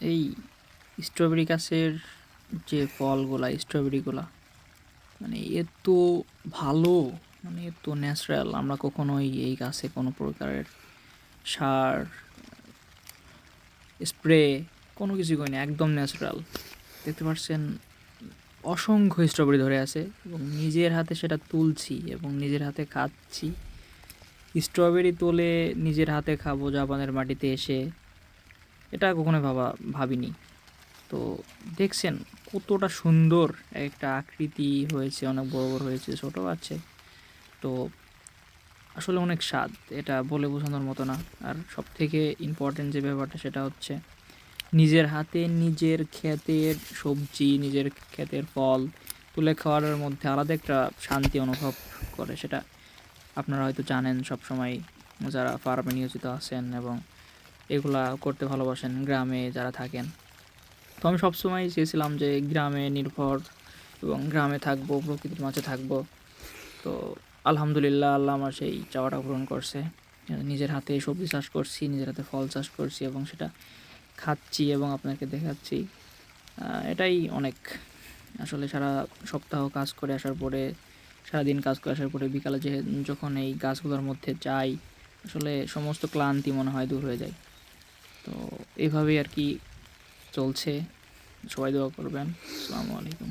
এই স্ট্রবেরি গাছের যে ফলগুলা স্ট্রবেরিগুলা মানে এত ভালো, মানে এত ন্যাচারাল। আমরা কখনোই এই গাছে কোনো প্রকারের সার, স্প্রে কোনো কিছুই করি না, একদম ন্যাচারাল। দেখতে পাচ্ছেন অসংখ্য স্ট্রবেরি ধরে আছে এবং নিজের হাতে সেটা তুলছি এবং নিজের হাতে খাচ্ছি। স্ট্রবেরি তোলে নিজের হাতে খাবো জাপানের মাটিতে এসে, এটা কখনোই ভাবিনি। তো দেখছেন কতটা সুন্দর একটা আকৃতি হয়েছে, অনেক বড় বড় হয়েছে, ছোটো আছে। তো আসলে অনেক স্বাদ, এটা বলে বোঝানোর মতো না। আর সবথেকে ইম্পর্টেন্ট যে ব্যাপারটা সেটা হচ্ছে নিজের হাতে নিজের ক্ষেতের সবজি, নিজের ক্ষেতের ফল তুলে খাওয়ার মধ্যে আলাদা একটা শান্তি অনুভব করে। সেটা আপনারা হয়তো জানেন, সবসময় যারা ফার্মে নিয়োজিত আছেন এবং এগুলা করতে ভালোবাসেন, গ্রামে যারা থাকেন। তো আমি সবসময় চেয়েছিলাম যে গ্রামে নির্ভর এবং গ্রামে থাকবো, প্রকৃতির মাঝে থাকবো। তো আলহামদুলিল্লাহ আল্লাহ আমার সেই চাওয়াটা পূরণ করছে। নিজের হাতে সবজি চাষ করছি, নিজের হাতে ফল চাষ করছি এবং সেটা খাচ্ছি এবং আপনাকে দেখাচ্ছি। এটাই অনেক। আসলে সারা সপ্তাহ কাজ করে আসার পরে, সারাদিন কাজ করে আসার পরে বিকালে যখন এই গাছগুলোর মধ্যে যাই, আসলে সমস্ত ক্লান্তি মনে হয় দূর হয়ে যায়। তো এভাবেই আর কি চলছে। সবাই দোয়া করবেন। আসসালামু আলাইকুম।